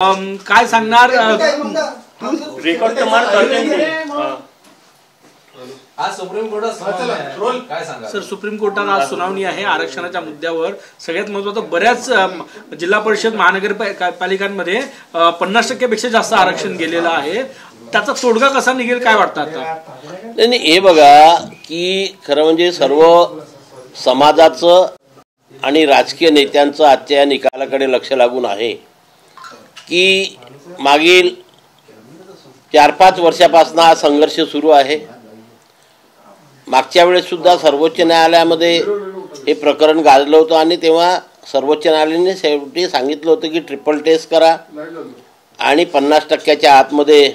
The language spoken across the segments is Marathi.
काय सांगणार रेकॉर्ड तुम्हाला करते आज सुप्रीम कोर्टात काय सांगा सर, सुप्रीम कोर्टात आज सुनावणी आहे आरक्षणाच्या मुद्द्यावर. सगळ्यात महत्त्वाचं, बऱ्याच जिल्हा परिषद महानगरपालिकांमध्ये 50% पेक्षा जास्त आरक्षण गेलेलं आहे. त्याचा तोडगा कसा निघेल काय वाटतं आता? नाही, हे बघा की खरं म्हणजे सर्व समाजाचं आणि राजकीय नेत्यांचं आजच्या या निकालाकडे लक्ष लागून आहे की मागील 4-5 वर्षापासून हा संघर्ष सुरू आहे. मागच्या वेळेस सुद्धा सर्वोच्च न्यायालयामध्ये हे प्रकरण गाजलं होतं आणि तेव्हा सर्वोच्च न्यायालयाने शेवटी सांगितलं होतं की ट्रिपल टेस्ट करा आणि 50%च्या आतमध्ये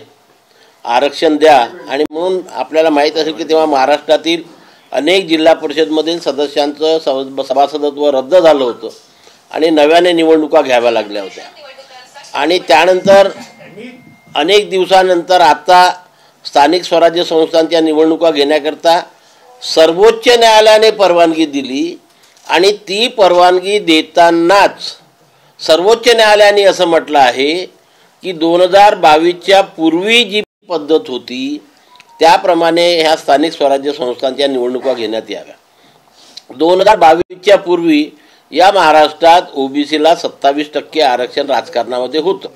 आरक्षण द्या. आणि म्हणून आपल्याला माहीत असेल की तेव्हा महाराष्ट्रातील अनेक जिल्हा परिषदमधील सदस्यांचं सभासदत्व रद्द झालं होतं आणि नव्याने निवडणुका घ्याव्या लागल्या होत्या. आणि त्यानंतर अनेक दिवसानंतर आता स्थानिक स्वराज्य संस्थांच्या निवडणुका घेण्याकरता सर्वोच्च न्यायालयाने परवानगी दिली. आणि ती परवानगी देतानाच सर्वोच्च न्यायालयाने असं म्हटलं आहे की 2022च्या पूर्वी जी पद्धत होती त्याप्रमाणे ह्या स्थानिक स्वराज्य संस्थांच्या निवडणुका घेण्यात याव्या. 2022च्या पूर्वी या महाराष्ट्रात ओबीसीला 27% आरक्षण राजकारणामध्ये होतं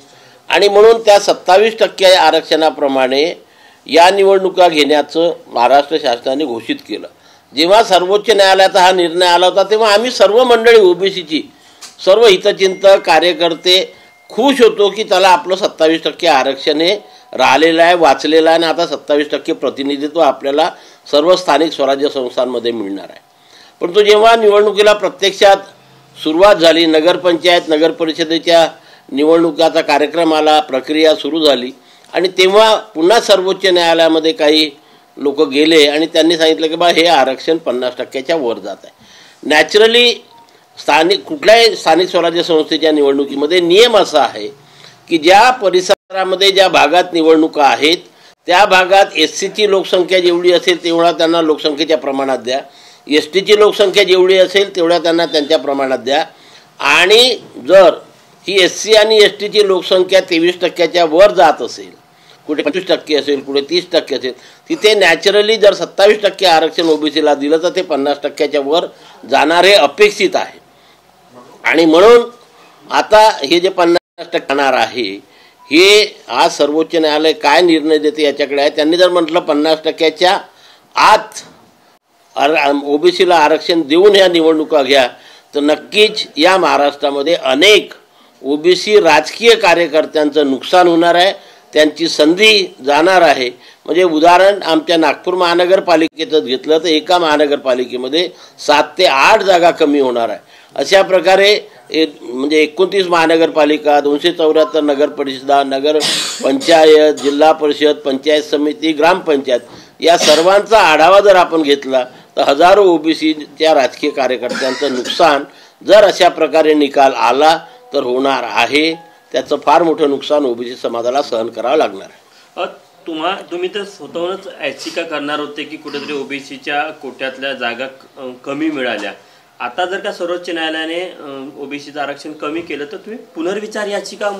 आणि म्हणून त्या 27% आरक्षणाप्रमाणे या निवडणुका घेण्याचं महाराष्ट्र शासनाने घोषित केलं. जेव्हा सर्वोच्च न्यायालयाचा हा निर्णय आला होता तेव्हा आम्ही सर्व मंडळी ओबीसीची सर्व हितचिंतक कार्यकर्ते खुश होतो की त्याला आपलं 27% आरक्षण हे राहिलेलं आहे, वाचलेलं आहे आणि आता 27% प्रतिनिधित्व आपल्याला सर्व स्थानिक स्वराज्य संस्थांमध्ये मिळणार आहे. परंतु जेव्हा निवडणुकीला प्रत्यक्षात सुरुवात झाली, नगरपंचायत नगरपरिषदेच्या निवडणुकाचा कार्यक्रम आला, प्रक्रिया सुरू झाली आणि तेव्हा पुन्हा सर्वोच्च न्यायालयामध्ये काही लोक गेले आणि त्यांनी सांगितलं की बा हे आरक्षण 50%च्या वर जात आहे. नॅचरली कुठल्याही स्थानिक स्वराज्य संस्थेच्या निवडणुकीमध्ये नियम असा आहे की ज्या परिसरामध्ये ज्या भागात निवडणुका आहेत त्या भागात SCची लोकसंख्या जेवढी असेल तेवढा त्यांना लोकसंख्येच्या प्रमाणात द्या, STची लोकसंख्या जेवढी असेल तेवढ्या त्यांना त्यांच्या प्रमाणात द्या. आणि जर ही SC आणि STची लोकसंख्या 23%च्या वर जात असेल, कुठे 25% असेल, कुठे 30% असेल, तिथे नॅचरली जर 27% आरक्षण ओबीसीला दिलं तर ते 50%च्या वर जाणारे अपेक्षित आहे. आणि म्हणून आता हे जे 50% जाणार आहे हे आज सर्वोच्च न्यायालय काय निर्णय देते याच्याकडे आहे. त्यांनी जर म्हटलं 50%च्या आत ओबीसीला आरक्षण देऊन ह्या निवडणुका घ्या तर नक्कीच या महाराष्ट्रामध्ये अनेक ओबीसी राजकीय कार्यकर्त्यांचं नुकसान होणार आहे, त्यांची संधी जाणार आहे. म्हणजे उदाहरण आमच्या नागपूर महानगरपालिकेचं घेतलं तर एका महानगरपालिकेमध्ये 7 ते 8 जागा कमी होणार आहे. अशा प्रकारे म्हणजे 29 महानगरपालिका, 274 नगरपरिषदा, नगरपंचायत, जिल्हा परिषद, पंचायत समिती, ग्रामपंचायत या सर्वांचा आढावा जर आपण घेतला तर हजारो ओबीसीच्या राजकीय कार्यकर्त्यांचं नुकसान जर अशा प्रकारे निकाल आला तर होणार आहे. त्याचं फार मोठं नुकसान ओबीसी समाजाला सहन करावं लागणार आहे. तुम्ही तर स्वतःहूनच याचिका करणार होते की कुठेतरी ओबीसीच्या कोट्यातल्या जागा कमी मिळाल्या. आता जर का सर्वोच्च न्यायालयाने ओबीसीचं आरक्षण कमी केलं तर तुम्ही पुनर्विचार याचिका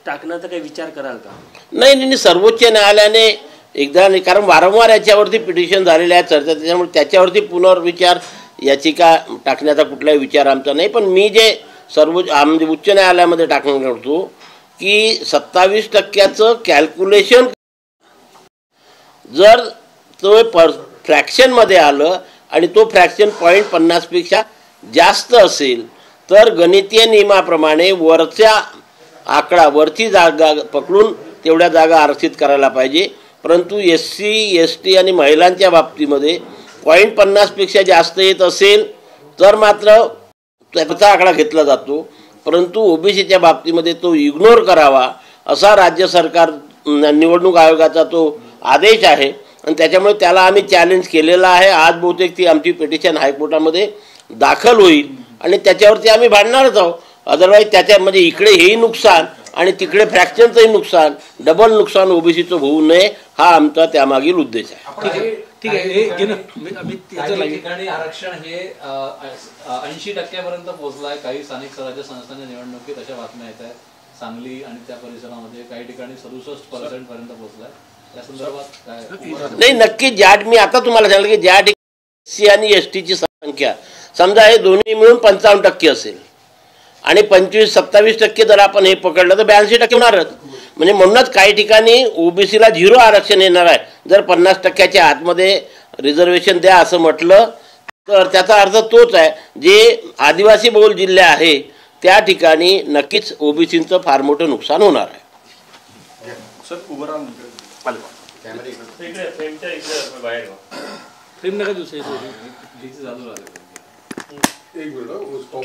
टाकण्याचा काही विचार कराल का? नाही, सर्वोच्च न्यायालयाने एकदा नाही, कारण वारंवार याच्यावरती पिटिशन झालेले आहे, चर्चा, त्याच्यामुळे त्याच्यावरती पुनर्विचार याचिका टाकण्याचा कुठलाही विचार आमचा नाही. पण मी जे म्हणजे उच्च न्यायालयामध्ये टाकणार करतो की 27%चं कॅल्क्युलेशन जर तो फ्रॅक्शनमध्ये आलं आणि तो फ्रॅक्शन 0.50 पेक्षा जास्त असेल तर गणितीय नियमाप्रमाणे वरची जागा पकडून तेवढ्या जागा आरक्षित करायला पाहिजे. परंतु SC ST आणि महिलांच्या बाबतीमध्ये 0.50 पेक्षा जास्त येत असेल तर मात्र त्याचा आकडा घेतला जातो. परंतु ओबीसीच्या बाबतीमध्ये तो इग्नोर करावा असा राज्य सरकार निवडणूक आयोगाचा तो आदेश आहे आणि त्याच्यामुळे त्याला आम्ही चॅलेंज केलेला आहे. आज बहुतेक ती आमची पिटिशन हायकोर्टामध्ये दाखल होईल आणि त्याच्यावरती आम्ही भांडणारच आहोत. अदरवाईज त्याच्या म्हणजे इकडे हेही नुकसान आणि तिकडे फ्रॅक्शनचंही नुकसान, डबल नुकसान ओबीसीचं होऊ नये हा आमचा त्यामागील उद्देश आहे. ठीक आहे. काही ठिकाणी आरक्षण हे 80% पर्यंत पोहोचलाय. काही स्थानिक स्वराज्य संस्थांच्या निवडणुकीत अशा बातम्या येत आहेत. सांगली आणि त्या परिसरामध्ये काही ठिकाणी 67% पर्यंत पोहोचलाय. या संदर्भात काय? नाही, नक्की मी आता तुम्हाला सांगितलं की ज्या ठिकाणी SC आणि ST संख्या समजा हे दोन्ही मिळून 55% असेल आणि 25-27% जर आपण हे पकडलं तर 82% होणारच. म्हणजे म्हणूनच काही ठिकाणी ओबीसीला 0 आरक्षण येणार आहे. जर 50%च्या आतमध्ये रिझर्वेशन द्या असं म्हटलं तर त्याचा अर्थ तोच आहे, जे आदिवासी बहुल जिल्हे आहे त्या ठिकाणी नक्कीच ओबीसीचं फार मोठं नुकसान होणार आहे. फ्रेम नका दिवसाची चालू राहते. एक मिनिट स्टॉप